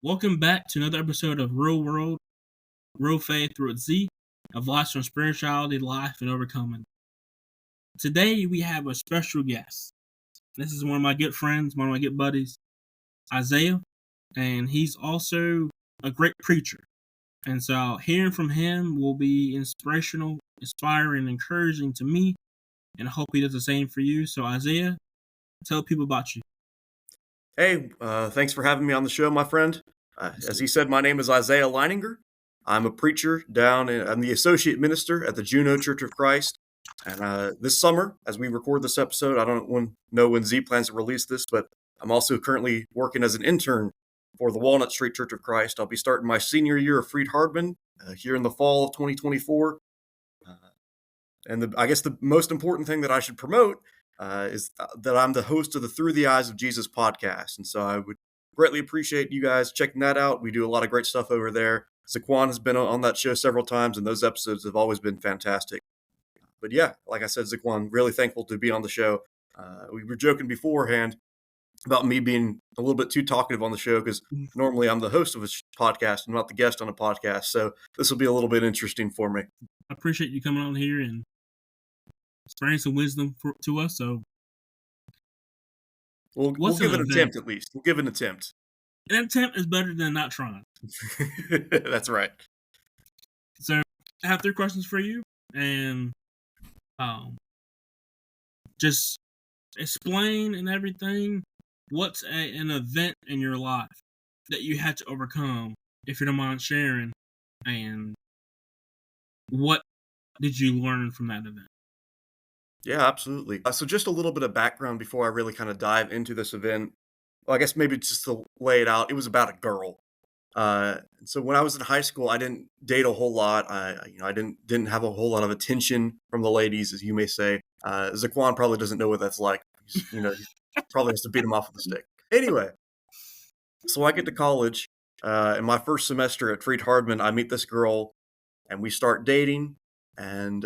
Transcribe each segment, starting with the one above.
Welcome back to another episode of Real World, Real Faith through its Z, of life from spirituality, life, and overcoming. Today we have a special guest. This is one of my good friends, one of my good buddies, Isaiah, and he's also a great preacher. And so hearing from him will be inspirational, inspiring, encouraging to me, and I hope he does the same for you. So Isaiah, tell people about you. Hey, thanks for having me on the show, my friend. As he said, my name is Isaiah Leininger. I'm a preacher I'm the associate minister at the Juneau Church of Christ. And this summer, as we record this episode, I don't know when Z plans to release this, but I'm also currently working as an intern for the Walnut Street Church of Christ. I'll be starting my senior year of Freed-Hardeman here in the fall of 2024. I guess the most important thing that I should promote is that I'm the host of the Through the Eyes of Jesus podcast. And so I would greatly appreciate you guys checking that out. We do a lot of great stuff over there. Zaquan has been on that show several times, and those episodes have always been fantastic. But yeah, like I said, Zaquan, really thankful to be on the show. We were joking beforehand about me being a little bit too talkative on the show because normally I'm the host of a podcast. I'm not the guest on a podcast. So this will be a little bit interesting for me. I appreciate you coming on here and spreading some wisdom to us. So we'll give an attempt at least. We'll give an attempt. An attempt is better than not trying. That's right. So I have 3 questions for you, and just explain and everything. What's an event in your life that you had to overcome, if you don't mind sharing, and what did you learn from that event? Yeah, absolutely. So just a little bit of background before I really kind of dive into this event. Well, I guess maybe just to lay it out, it was about a girl. So when I was in high school, I didn't date a whole lot. I didn't have a whole lot of attention from the ladies, as you may say. Zaquan probably doesn't know what that's like. He probably has to beat him off with a stick. Anyway, so I get to college. In my first semester at Freed-Hardeman, I meet this girl, and we start dating. And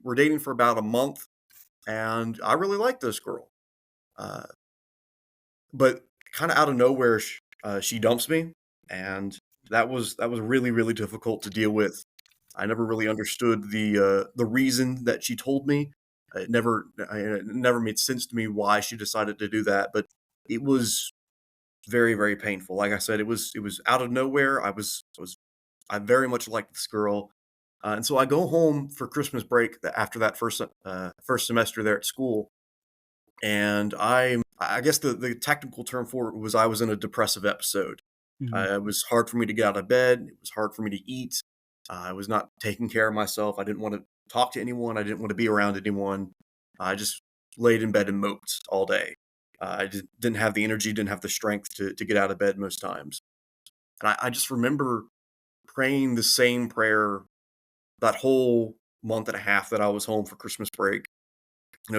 we're dating for about a month. And I really like this girl. But kind of out of nowhere, she dumps me. And that was really, really difficult to deal with. I never really understood the reason that she told me. It never made sense to me why she decided to do that. But it was very, very painful. Like I said, it was out of nowhere. I very much liked this girl. And so I go home for Christmas break after that first semester there at school, and I guess the technical term for it was I was in a depressive episode. Mm-hmm. It was hard for me to get out of bed. It was hard for me to eat. I was not taking care of myself. I didn't want to talk to anyone. I didn't want to be around anyone. I just laid in bed and moped all day. I didn't have the energy, didn't have the strength to get out of bed most times. And I just remember praying the same prayer that whole month and a half that I was home for Christmas break,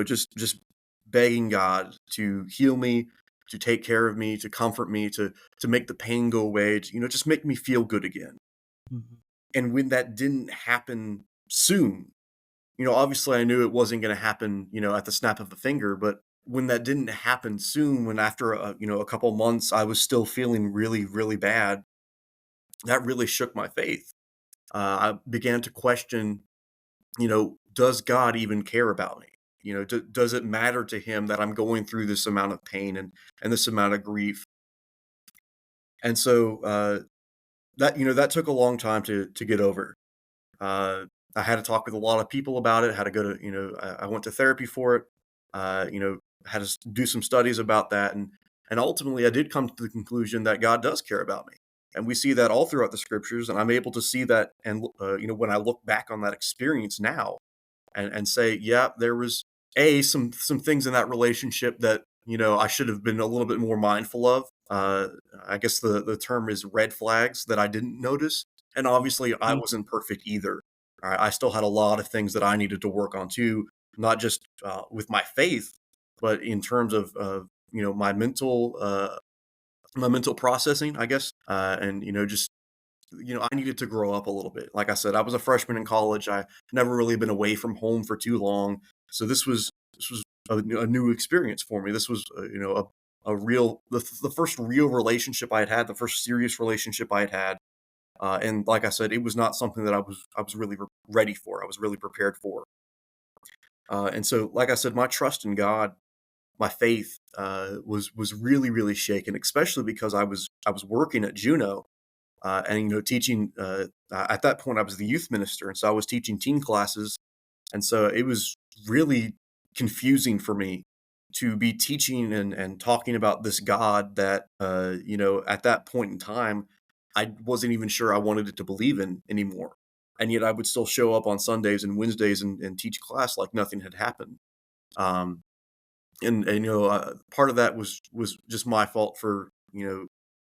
just begging God to heal me, to take care of me, to comfort me, to make the pain go away, just make me feel good again. Mm-hmm. And when that didn't happen soon, obviously I knew it wasn't going to happen, at the snap of a finger, but when that didn't happen soon, when after a couple months I was still feeling really, really bad, that really shook my faith. I began to question, does God even care about me? Does it matter to him that I'm going through this amount of pain and this amount of grief? And so that took a long time to get over. I had to talk with a lot of people about it. Had to go to, I went to therapy for it. Had to do some studies about that, and ultimately I did come to the conclusion that God does care about me. And we see that all throughout the scriptures, and I'm able to see that. And, when I look back on that experience now and say, yeah, there was some things in that relationship that, I should have been a little bit more mindful of. I guess the term is red flags that I didn't notice. And obviously I wasn't perfect either. I still had a lot of things that I needed to work on too, not just with my faith, but in terms of my mental processing, I guess. And, I needed to grow up a little bit. Like I said, I was a freshman in college. I never really been away from home for too long. So this was a new experience for me. This was, the first real relationship I had had, the first serious relationship I had had. And like I said, it was not something that I was really ready for. I was really prepared for. And so, like I said, my trust in God, my faith, was really really shaken, especially because I was working at Juneau, and teaching. At that point, I was the youth minister, and so I was teaching teen classes, and so it was really confusing for me to be teaching and talking about this God that, at that point in time, I wasn't even sure I wanted it to believe in anymore. And yet I would still show up on Sundays and Wednesdays and teach class like nothing had happened. Um, part of that was just my fault for,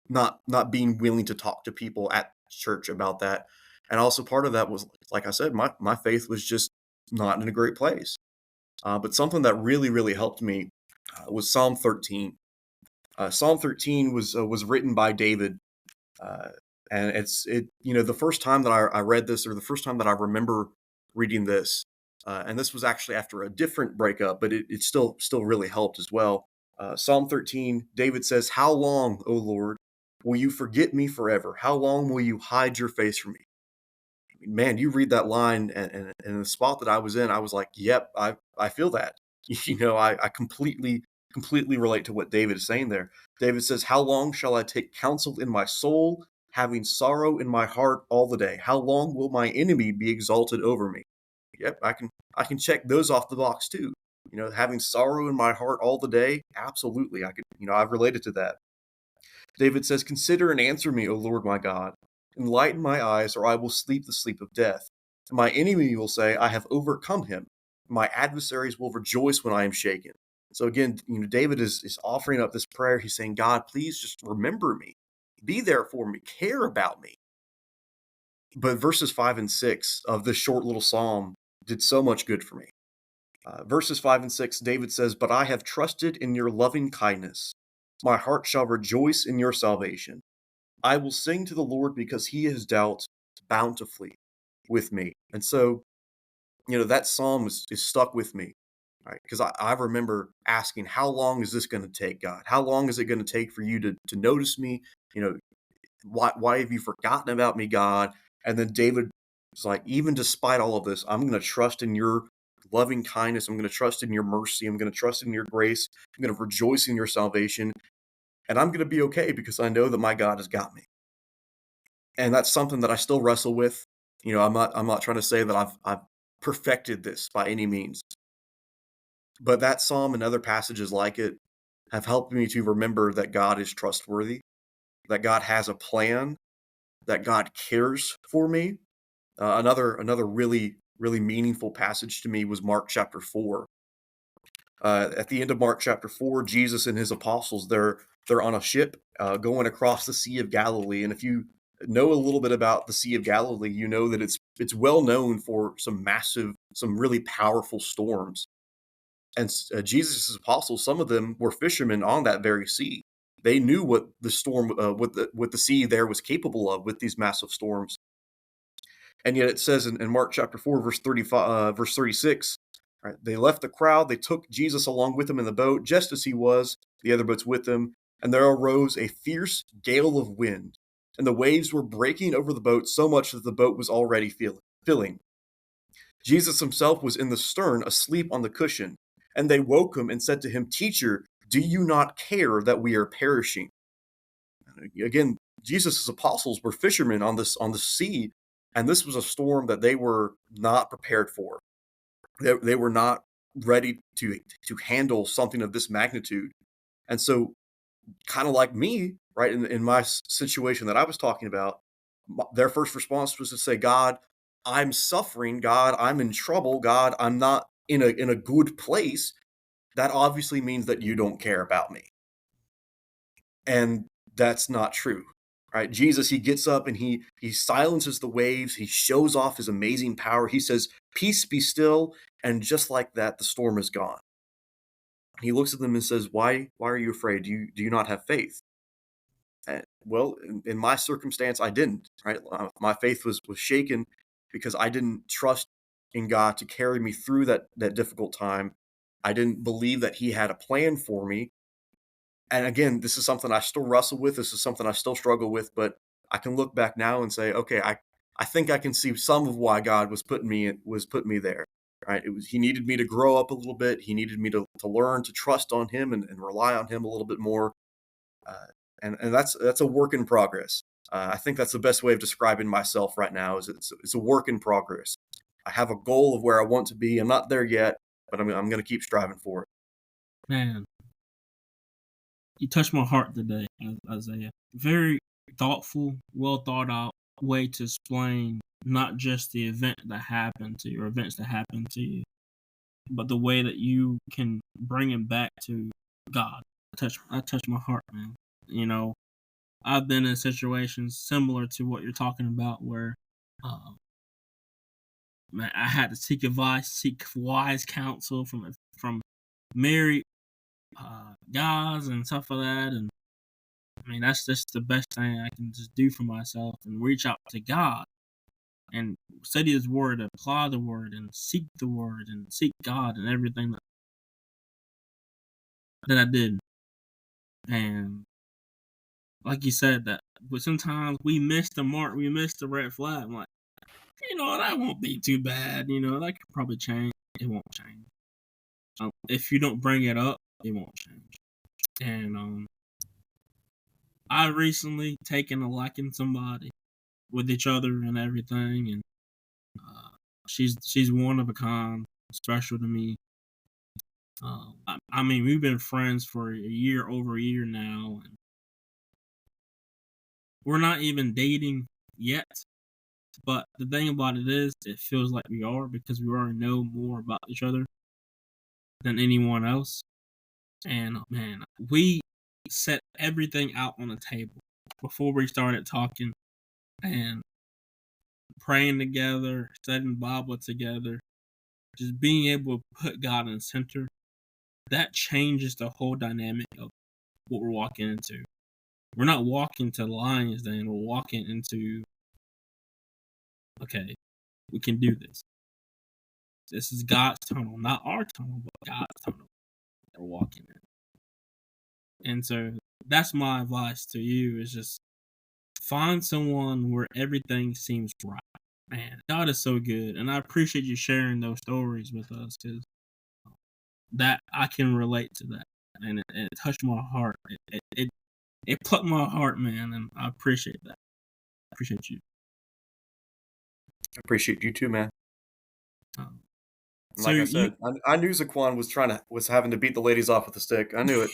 not being willing to talk to people at church about that. And also part of that was, like I said, my faith was just not in a great place. But something that really, really helped me was Psalm 13. Psalm 13 was written by David, uh, and the first time that I read this, or the first time that I remember reading this, and this was actually after a different breakup, but it still really helped as well. Psalm 13, David says, "How long, O Lord, will you forget me forever? How long will you hide your face from me?" Man, you read that line, and the spot that I was in, I was like, "Yep, I feel that." I completely relate to what David is saying there. David says, "How long shall I take counsel in my soul, having sorrow in my heart all the day? How long will my enemy be exalted over me?" Yep, I can check those off the box too. Having sorrow in my heart all the day, absolutely. I've related to that. David says, "Consider and answer me, O Lord my God. Enlighten my eyes, or I will sleep the sleep of death. And my enemy will say, I have overcome him. My adversaries will rejoice when I am shaken." So again, David is offering up this prayer. He's saying, God, please just remember me. Be there for me. Care about me. But verses 5 and 6 of this short little psalm did so much good for me. Verses 5 and 6, David says, "But I have trusted in your loving kindness. My heart shall rejoice in your salvation. I will sing to the Lord because he has dealt bountifully with me." And so, that psalm is stuck with me, right? Because I remember asking, how long is this going to take, God? How long is it going to take for you to notice me? You know, why have you forgotten about me, God? And then David was like, even despite all of this, I'm going to trust in your loving kindness. I'm going to trust in your mercy. I'm going to trust in your grace. I'm going to rejoice in your salvation. And I'm going to be okay because I know that my God has got me. And that's something that I still wrestle with. I'm not trying to say that I've perfected this by any means. But that psalm and other passages like it have helped me to remember that God is trustworthy, that God has a plan, that God cares for me. Another really really meaningful passage to me was Mark chapter 4. At the end of Mark chapter 4, Jesus and his apostles, they're on a ship going across the Sea of Galilee. And if you know a little bit about the Sea of Galilee, you know that it's well known for some really powerful storms. And Jesus' apostles, some of them were fishermen on that very sea. They knew what the storm, what the sea there was capable of with these massive storms. And yet it says in Mark chapter 4, verse 35, verse 36, right, they left the crowd, they took Jesus along with them in the boat, just as he was, the other boats with them, and there arose a fierce gale of wind, and the waves were breaking over the boat so much that the boat was already filling. Jesus himself was in the stern, asleep on the cushion, and they woke him and said to him, "Teacher, do you not care that we are perishing?" Again, Jesus' apostles were fishermen on the sea, and this was a storm that they were not prepared for. They were not ready to handle something of this magnitude. And so, kind of like me, right, in my situation that I was talking about, their first response was to say, God, I'm suffering. God, I'm in trouble. God, I'm not in a good place. That obviously means that you don't care about me. And that's not true, right? Jesus, he gets up and he silences the waves. He shows off his amazing power. He says, "Peace, be still." And just like that, the storm is gone. He looks at them and says, why are you afraid? Do you not have faith? Well, in my circumstance, I didn't, right? My faith was shaken because I didn't trust in God to carry me through that difficult time. I didn't believe that he had a plan for me. And again, this is something I still wrestle with. This is something I still struggle with, but I can look back now and say, okay, I think I can see some of why God was putting me there. Right. He needed me to grow up a little bit. He needed me to learn to trust on him and rely on him a little bit more. Uh, and that's a work in progress. I think that's the best way of describing myself right now is it's a work in progress. I have a goal of where I want to be. I'm not there yet, but I'm going to keep striving for it. Man, you touched my heart today, Isaiah. Very thoughtful, well thought out way to explain not just the event that happened to you or events that happened to you, but the way that you can bring it back to God. I touch my heart, man. You know, I've been in situations similar to what you're talking about where uh, man, I had to seek advice, seek wise counsel from married guys and stuff like that. And I mean, that's just the best thing I can just do for myself and reach out to God and study His Word, apply the Word, and seek the Word and seek God and everything that I did. And like you said, but sometimes we miss the mark, we miss the red flag. I'm like, that won't be too bad. That could probably change. It won't change. If you don't bring it up, it won't change. And I recently taken a liking somebody with each other and everything, and she's one of a kind, special to me. I mean, we've been friends for over a year now, and we're not even dating yet. But the thing about it is, it feels like we are because we already know more about each other than anyone else. And man, we set everything out on the table before we started talking and praying together, studying Bible together, just being able to put God in the center. That changes the whole dynamic of what we're walking into. We're not walking to the lion's den. We're walking into, okay, we can do this. This is God's tunnel, not our tunnel, but God's tunnel that we're walking in. And so that's my advice to you is just find someone where everything seems right. Man, God is so good. And I appreciate you sharing those stories with us because that I can relate to that. And it touched my heart. It plucked my heart, man, and I appreciate that. I appreciate you. I appreciate you too, man. Um, And so like I you, said, I knew Zaquan was having to beat the ladies off with a stick. I knew it.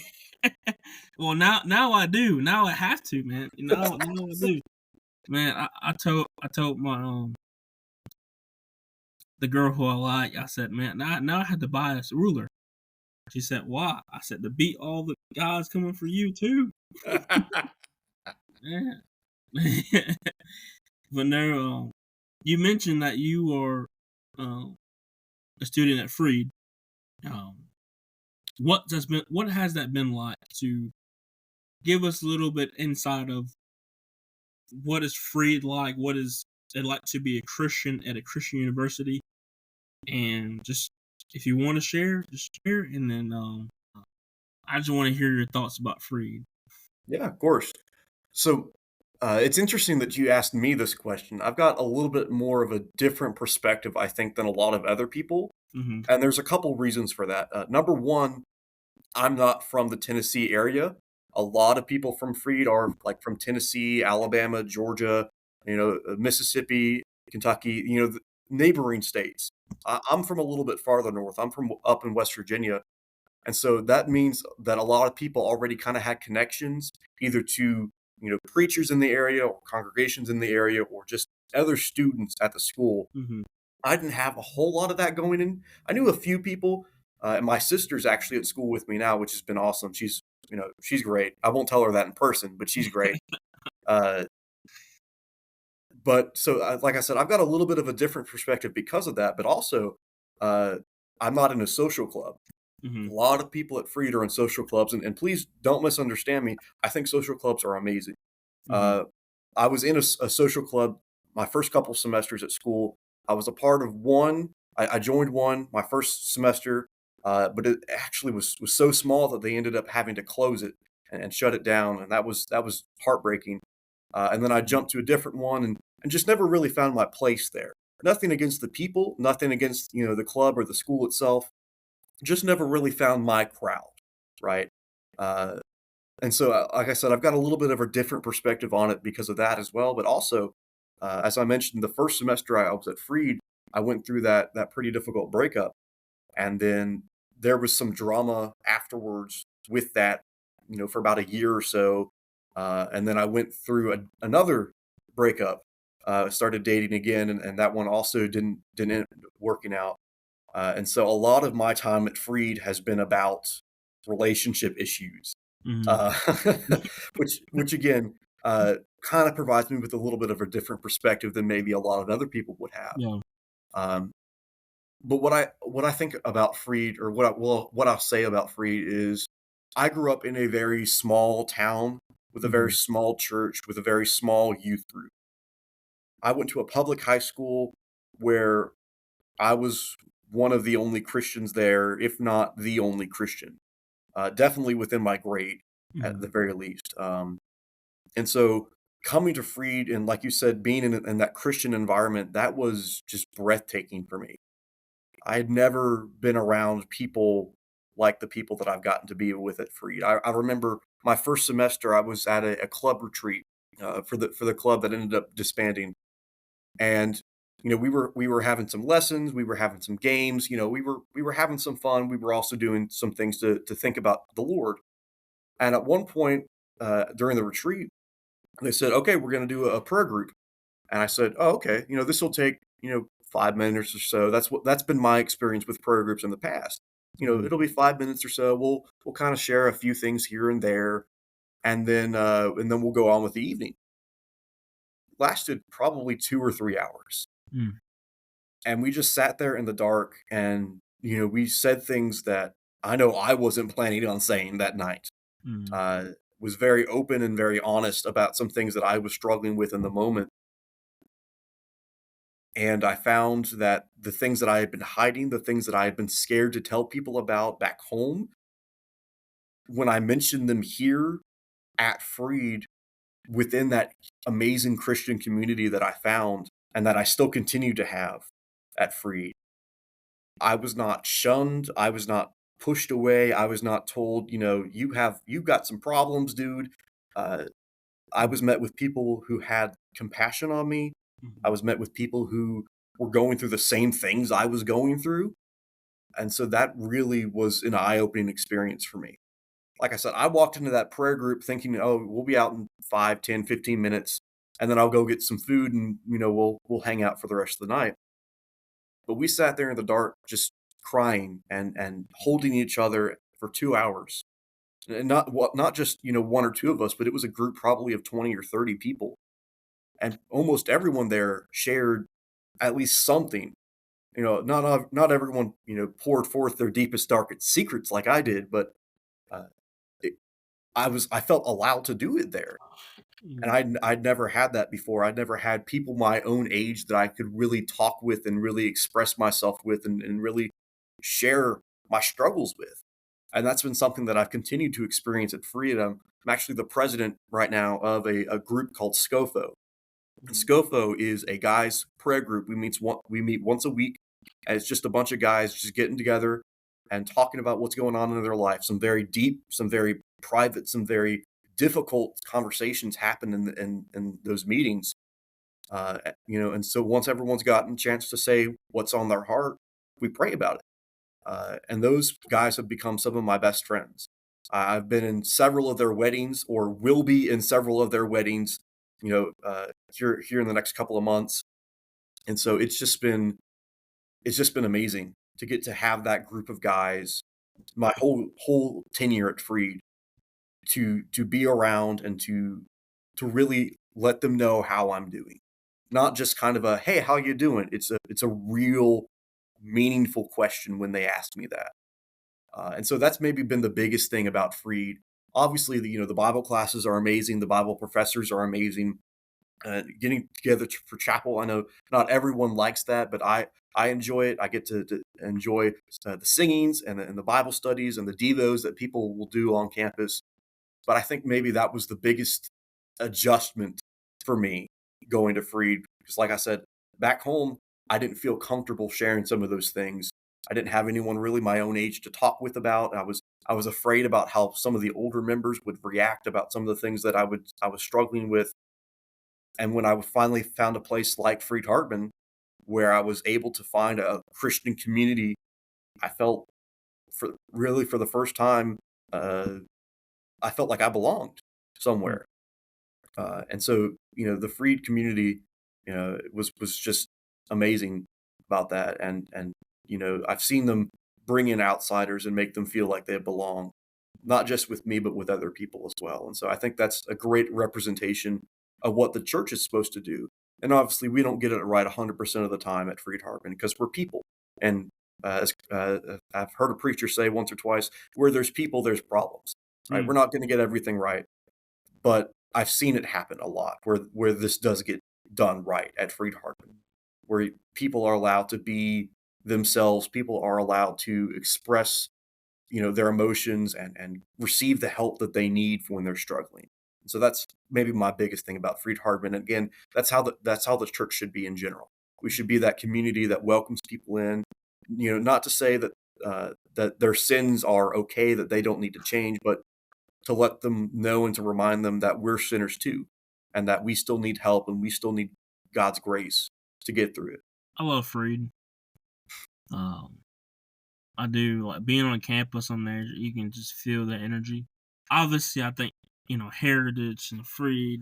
well, now I do. Now I have to, man. Now I do, man. I told my the girl who I like. I said, man, now I had to buy us a ruler. She said, why? I said, to beat all the guys coming for you too. Yeah. But no, you mentioned that you are um, a student at Freed. Um, what has that been like to give us a little bit insight of what is Freed like? What is it like to be a Christian at a Christian university? And just if you want to share, just share. And then I just want to hear your thoughts about Freed. Yeah, of course. So it's interesting that you asked me this question. I've got a little bit more of a different perspective, I think, than a lot of other people. Mm-hmm. And there's a couple reasons for that. Number one, I'm not from the Tennessee area. A lot of people from Freed are like from Tennessee, Alabama, Georgia, Mississippi, Kentucky, the neighboring states. I'm from a little bit farther north. I'm from up in West Virginia. And so that means that a lot of people already kind of had connections either to, preachers in the area or congregations in the area or just other students at the school. Mm-hmm. I didn't have a whole lot of that going in. I knew a few people, and my sister's actually at school with me now, which has been awesome. She's great. I won't tell her that in person, but she's great. Uh, but so, like I said, I've got a little bit of a different perspective because of that. But also, uh, I'm not in a social club. Mm-hmm. A lot of people at Freed are in social clubs, and please don't misunderstand me. I think social clubs are amazing. Mm-hmm. Uh, I was in a social club my first couple semesters at school. I was a part of one. I joined one my first semester, but it actually was so small that they ended up having to close it. and shut it down, and that was heartbreaking. And then I jumped to a different one, and just never really found my place there. Nothing against the people, nothing against the club or the school itself. Just never really found my crowd, right? Uh, and so, like I said, I've got a little bit of a different perspective on it because of that as well. But also, as I mentioned, the first semester I was at Freed, I went through that pretty difficult breakup, and then there was some drama afterwards with that, for about a year or so, and then I went through another breakup, started dating again, and that one also didn't end up working out. And so a lot of my time at Freed has been about relationship issues, Mhm. uh, which again, kind of provides me with a little bit of a different perspective than maybe a lot of other people would have. Yeah. Um, but what I think about Freed, or what I'll say about Freed is, I grew up in a very small town with a very Mhm. small church with a very small youth group. I went to a public high school where I was one of the only Christians there, if not the only Christian, definitely within my grade at the Mhm. very least. And so coming to Freed and, like you said, being in that Christian environment, that was just breathtaking for me. I had never been around people like the people that I've gotten to be with at Freed. I remember my first semester, I was at a club retreat for the club that ended up disbanding, and we were having some lessons, we were having some games, we were having some fun. We were also doing some things to think about the Lord. And at one point during the retreat, they said, "Okay, we're going to do a prayer group." And I said, "Oh, okay. This will take 5 minutes or so." That's been my experience with prayer groups in the past. Mhm. It'll be 5 minutes or so. We'll kind of share a few things here and there, and then we'll go on with the evening. Lasted probably 2 or 3 hours. Mm. And we just sat there in the dark, and we said things that I know I wasn't planning on saying that night. Mm. uh was very open and very honest about some things that I was struggling with in the moment, and I found that the things that I had been hiding, the things that I had been scared to tell people about back home, when I mentioned them here at Freed, within that amazing Christian community that I found and that I still continue to have at Freed, I was not shunned, I was not pushed away, I was not told, "You got some problems, dude." Uh, I Mm. was met with people who had compassion on me. I Mhm. was met with people who were going through the same things I was going through, and so that really was an eye-opening experience for me. Like I said, I walked into that prayer group thinking, "Oh, we'll be out in 5, 10, 15 minutes, and then I'll go get some food, and, we'll hang out for the rest of the night." But we sat there in the dark just crying and holding each other for 2 hours. And not just, 1 or 2 of us, but it was a group probably of 20 or 30 people. And almost everyone there shared at least something. Not everyone, poured forth their deepest, darkest secrets like I did, but, uh, it I felt allowed to do it there. And Mm. I'd never had that before. I'd never had people my own age that I could really talk with and really express myself with, and really share my struggles with. And that's been something that I've continued to experience at Freedom. I'm actually the president right now of a group called SCOFO. And Mhm. SCOFO is a guys prayer group. We meet once a week, and it's just a bunch of guys just getting together and talking about what's going on in their life. Some very deep, some very private, some very difficult conversations happen in those meetings. And so once everyone's gotten a chance to say what's on their heart, we pray about it. And those guys have become some of my best friends. I've been in several of their weddings, or will be in several of their weddings, here in the next couple of months. And so it's just been amazing to get to have that group of guys, my whole tenure at Freed, to be around and to really let them know how I'm doing. Not just kind of a, "Hey, how you doing?" It's a real meaningful question when they ask me that. And so that's maybe been the biggest thing about Freed. Obviously, the Bible classes are amazing. The Bible professors are amazing. Getting together for chapel, I know not everyone likes that, but I enjoy it. I get to enjoy the singings and the Bible studies and the devos that people will do on campus. But I think maybe that was the biggest adjustment for me going to Freed, because like I said, back home, I didn't feel comfortable sharing some of those things. I didn't have anyone really my own age to talk with about. I was afraid about how some of the older members would react about some of the things that I was struggling with. And when I finally found a place like Freed-Hardeman, where I was able to find a Christian community, I felt for the first time, uh, I felt like I belonged Mm. somewhere. And so, the Freed community, was just amazing about that. And I've seen them bring in outsiders and make them feel like they belong, not just with me, but with other people as well. And so I think that's a great representation of what the church is supposed to do. And obviously, we don't get it right 100% of the time at Freed-Hardeman because we're people. And I've heard a preacher say once or twice, where there's people, there's problems, right? Mm. We're not going to get everything right, but I've seen it happen a lot where this does get done right at Freed-Hardeman, where people are allowed to be themselves, people are allowed to express, their emotions and receive the help that they need for when they're struggling. So that's maybe my biggest thing about Freed-Hardeman. And again, that's how the church should be in general. We should be that community that welcomes people in, not to say that their sins are okay, that they don't need to change, but to let them know and to remind them that we're sinners too, and that we still need help and we still need God's grace to get through it. I love Freed. Um, I do like being on campus on there. You can just feel the energy. Obviously, I think Heritage and Freed.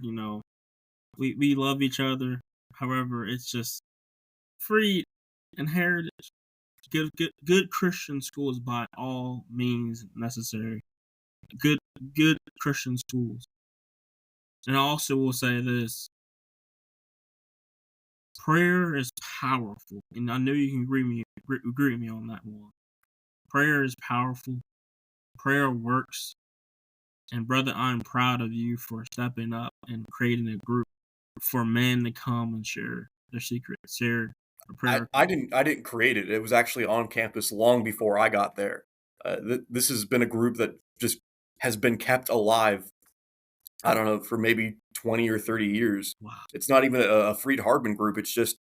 We love each other. However, it's just Freed and Heritage. Good Christian schools by all means necessary. Good good Christian schools. And I also will say this: prayer is powerful, and I know you can agree with me on that one. Prayer is powerful. Prayer works. And brother, I'm proud of you for stepping up and creating a group for men to come and share their secrets, share a I, prayer. I didn't I didn't create it. It was actually on campus long before I got there. This has been a group that just has been kept alive. I don't know, for maybe 20 or 30 years. Wow. It's not even a Freed-Hardeman group. It's just,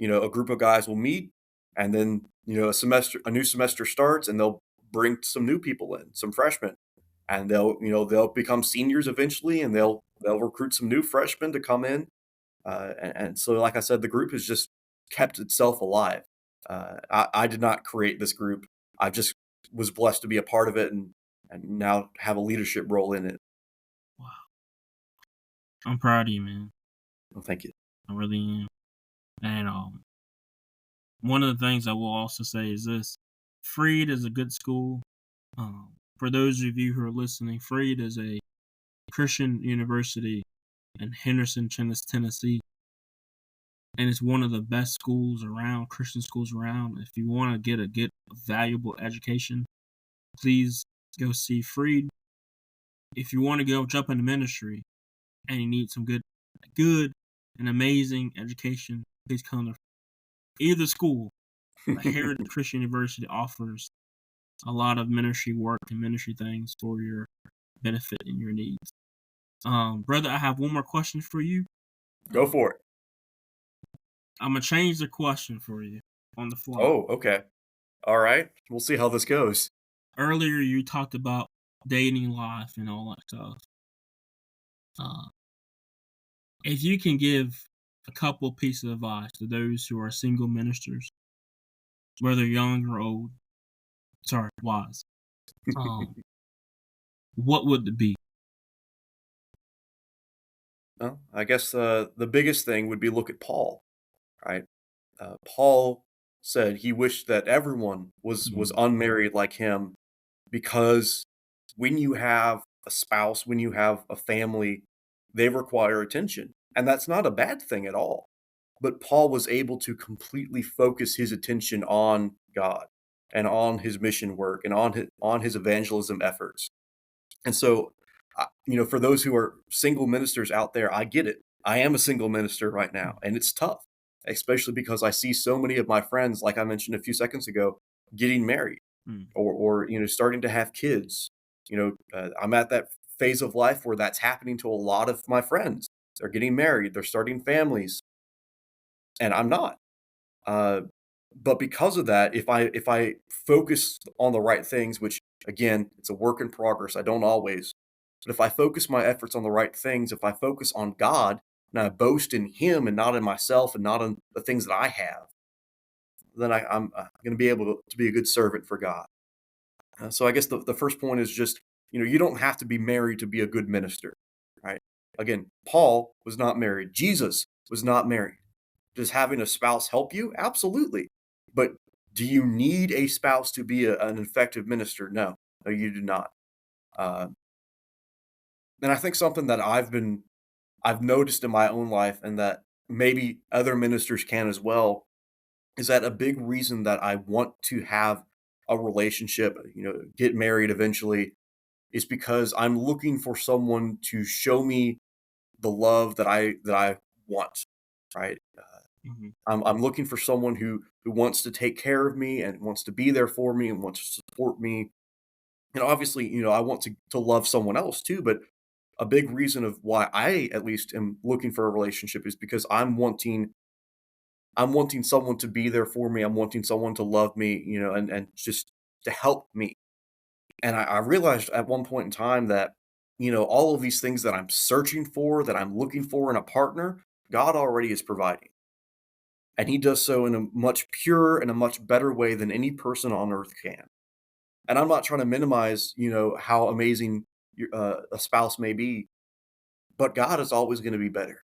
a group of guys will meet, and then, a new semester starts, and they'll bring some new people in, some freshmen, and they'll become seniors eventually, and they'll recruit some new freshmen to come in. And so, like I said, the group has just kept itself alive. I did not create this group. I just was blessed to be a part of it, and now have a leadership role in it. Wow. I'm proud of you, man. Well, thank you. I really am. And one of the things I will also say is this: Freed is a good school. For those of you who are listening, Freed is a Christian university in Henderson, Tennessee, and it's one of the best schools around, Christian schools around. If you want to get a valuable education, please go see Freed. If you want to go jump into ministry and you need some good and amazing education, please come to either school. Heritage Christian University offers a lot of ministry work and ministry things for your benefit and your needs. Brother, I have one more question for you. Go for it. I'm gonna change the question for you on the fly. Oh, okay. All right. We'll see how this goes. Earlier, you talked about dating life and all that stuff. Uh, if you can give a couple pieces of advice to those who are single ministers, whether young or old, sorry, wise, um, what would it be? Well, I guess the biggest thing would be look at Paul, right? Paul said he wished that everyone was Mm. unmarried like him, because when you have a spouse, when you have a family, they require attention, and that's not a bad thing at all. But Paul was able to completely focus his attention on God and on his mission work and on his evangelism efforts. And so, for those who are single ministers out there, I get it. I am a single minister right now, and it's tough, especially because I see so many of my friends, like I mentioned a few seconds ago, getting married Mm. or starting to have kids. I'm at that phase of life where that's happening to a lot of my friends. They're getting married, they're starting families, and I'm not. Uh, but because of that, if I focus on the right things, which again, it's a work in progress, I don't always, but if I focus my efforts on the right things, if I focus on God and I boast in Him and not in myself and not in the things that I have, then I'm going to be able to be a good servant for God. So I guess the first point is just, you don't have to be married to be a good minister, right? Again, Paul was not married. Jesus was not married. Does having a spouse help you? Absolutely. But do you need a spouse to be an effective minister? No, no, you do not. Uh, and I think something that I've noticed in my own life, and that maybe other ministers can as well, is that a big reason that I want to have a relationship, get married eventually, is because I'm looking for someone to show me the love that I want, right? Mhm. I'm looking for someone who wants to take care of me and wants to be there for me and wants to support me. And obviously, I want to love someone else too, but a big reason of why I at least am looking for a relationship is because I'm wanting someone to be there for me. I'm wanting someone to love me, and just to help me. And I realized at one point in time that, all of these things that I'm searching for, that I'm looking for in a partner, God already is providing. And He does so in a much purer and a much better way than any person on earth can. And I'm not trying to minimize, how amazing a spouse may be, but God is always going to be better.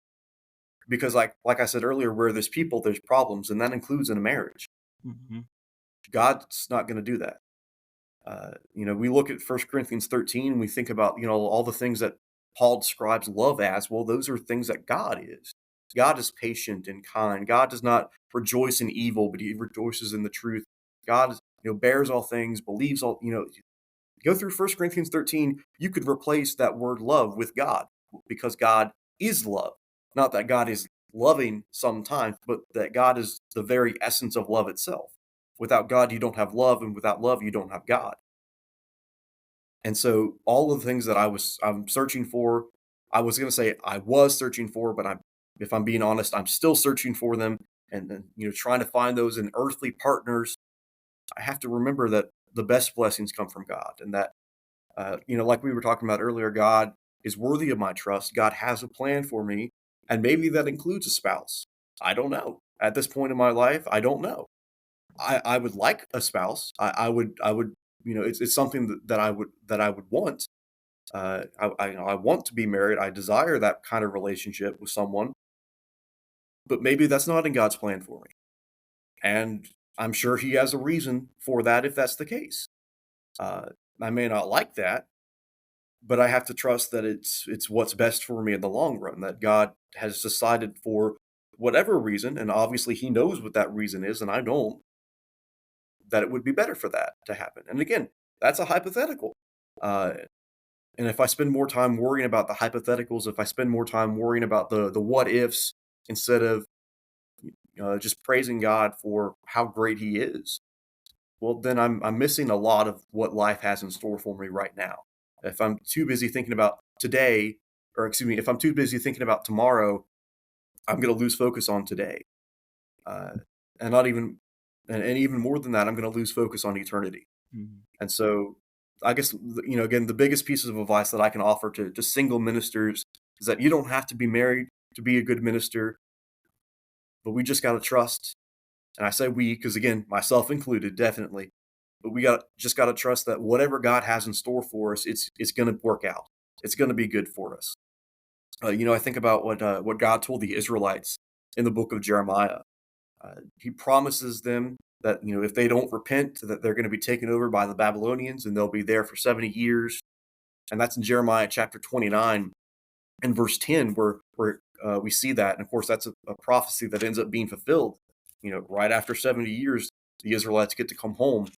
Because like I said earlier, where there's people, there's problems, and that includes in a marriage. Mhm. God's not going to do that. We look at 1 Corinthians 13 and we think about, all the things that Paul describes love as. Well, those are things that God is. God is patient and kind. God does not rejoice in evil, but He rejoices in the truth. God, bears all things, believes all, go through 1 Corinthians 13, you could replace that word love with God, because God is love. Not that God is loving sometimes, but that God is the very essence of love itself. Without God, you don't have love, and without love, you don't have God. And so all of the things that I'm searching for, I was going to say I was searching for, but if I'm being honest, I'm still searching for them, and then, trying to find those in earthly partners. I have to remember that the best blessings come from God, and that, like we were talking about earlier, God is worthy of my trust. God has a plan for me, and maybe that includes a spouse. I don't know. At this point in my life, I don't know. I would like a spouse. I would, it's something that I would want. I want to be married. I desire that kind of relationship with someone, but maybe that's not in God's plan for me. And I'm sure He has a reason for that if that's the case. Uh, I may not like that, but I have to trust that it's what's best for me in the long run, that God has decided for whatever reason, and obviously He knows what that reason is, and I don't, that it would be better for that to happen. And again, that's a hypothetical. Uh, and if I spend more time worrying about the hypotheticals, if I spend more time worrying about the what ifs instead of just praising God for how great He is, well, then I'm missing a lot of what life has in store for me right now. If I'm too busy thinking about today, or excuse me, if I'm too busy thinking about tomorrow, I'm going to lose focus on today, uh, and not even, and even more than that, I'm going to lose focus on eternity. Mhm. And so, I guess, again, the biggest pieces of advice that I can offer to single ministers is that you don't have to be married to be a good minister, but we just got to trust. And I say we because, again, myself included, definitely. But we just got to trust that whatever God has in store for us, it's going to work out. It's going to be good for us. I think about what God told the Israelites in the book of Jeremiah. He promises them that, if they don't repent, that they're going to be taken over by the Babylonians and they'll be there for 70 years. And that's in Jeremiah chapter 29 and verse 10, where we see that. And of course, that's a prophecy that ends up being fulfilled. Right after 70 years, the Israelites get to come home.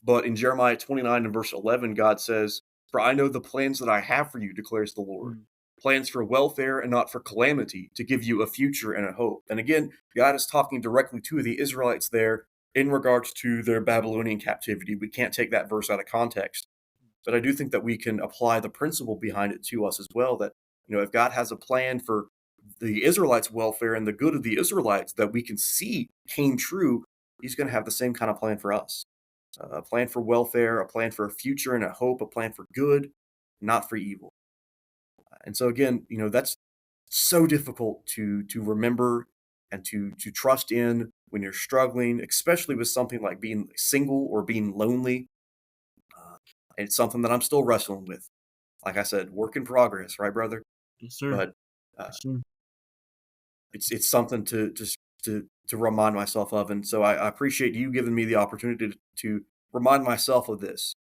But in Jeremiah 29 and verse 11, God says, "For I know the plans that I have for you, declares the Lord. Mhm. Plans for welfare and not for calamity, to give you a future and a hope." And again, God is talking directly to the Israelites there in regards to their Babylonian captivity. We can't take that verse out of context. but I do think that we can apply the principle behind it to us as well. That, if God has a plan for the Israelites' welfare and the good of the Israelites that we can see came true, He's going to have the same kind of plan for us. A plan for welfare, a plan for a future and a hope, a plan for good, not for evil. And so again, that's so difficult to remember and to trust in when you're struggling, especially with something like being single or being lonely. Uh, and it's something that I'm still wrestling with. Like I said, work in progress, right, brother? Yes, sir. But uh, Yes, sir. it's something to remind myself of, and so I appreciate you giving me the opportunity to remind myself of this.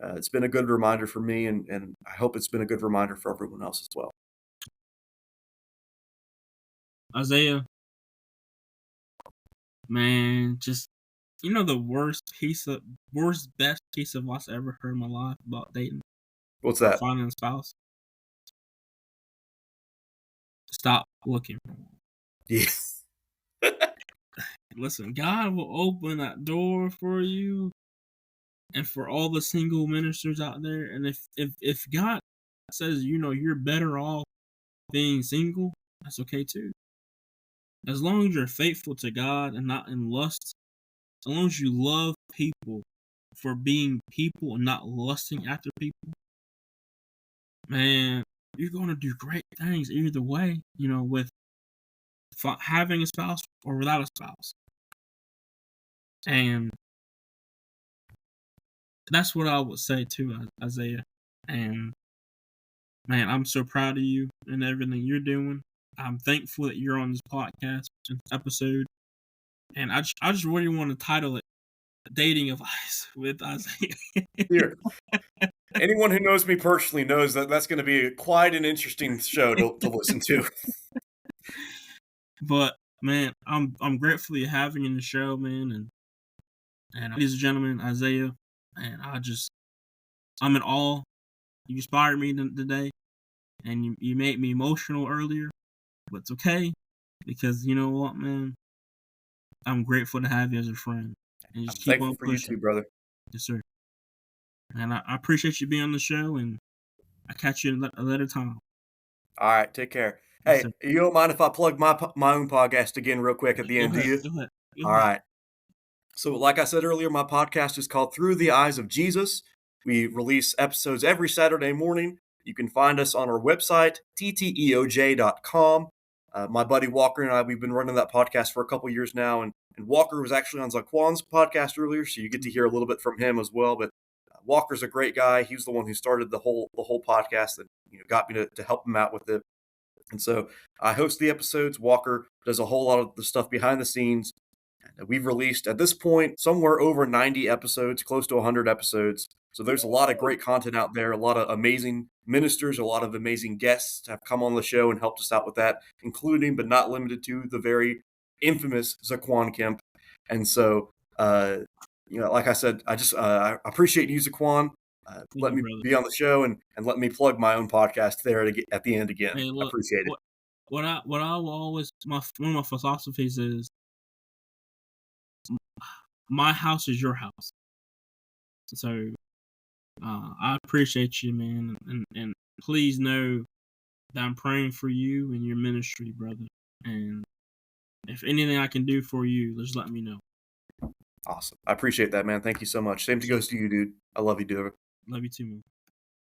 It's been a good reminder for me, and I hope it's been a good reminder for everyone else as well. Isaiah, man, just the best piece of advice I ever heard in my life about dating What's or that? finding a spouse. Stop looking for one. Yeah. Listen, God will open that door for you and for all the single ministers out there. And if God says, you're better off being single, that's okay too. As long as you're faithful to God and not in lust, as long as you love people for being people and not lusting after people, man, you're going to do great things either way, with having a spouse or without a spouse. And that's what I would say too, Isaiah. And man, I'm so proud of you and everything you're doing. I'm thankful that you're on this podcast episode. And I just really want to title it Dating Advice with Isaiah. Here, anyone who knows me personally knows that that's going to be quite an interesting show to listen to. But man, I'm grateful to having you in the show, man, and ladies and gentlemen, Isaiah, and I'm in awe. You inspired me today, and you made me emotional earlier, but it's okay because you know what, man, I'm grateful to have you as a friend, and I'm just keep thankful on for you pushing. too, brother. Yes, sir. And I appreciate you being on the show, and I catch you at a later time. All right, take care. Yes, Hey, sir. you don't mind if I plug my own podcast again real quick at the Go end, do ahead. you? Go ahead. Go All ahead. right. So, like I said earlier, my podcast is called Through the Eyes of Jesus. We release episodes every Saturday morning. You can find us on our website, tteoj.com. My buddy Walker and I, we've been running that podcast for a couple years now, and Walker was actually on Zaquan's podcast earlier, so you get to hear a little bit from him as well. But Walker's a great guy. He was the one who started the whole podcast that got me to help him out with it. And so I host the episodes. Walker does a whole lot of the stuff behind the scenes. We've released, at this point, somewhere over 90 episodes, close to 100 episodes. So there's a lot of great content out there, a lot of amazing ministers, a lot of amazing guests have come on the show and helped us out with that, including but not limited to the very infamous Zaquan Kemp. And so, like I said, I appreciate you, Zaquan. Thank Let you, me brother. be on the show and let me plug my own podcast there at the end again. Hey, I look, appreciate it. what I will always one of my philosophies is my house is your house. So I appreciate you, man, and please know that I'm praying for you and your ministry, brother. And if anything I can do for you, just let me know. Awesome. I appreciate that, man. Thank you so much. Same goes to you, dude. I love you, dude. Love you too, man.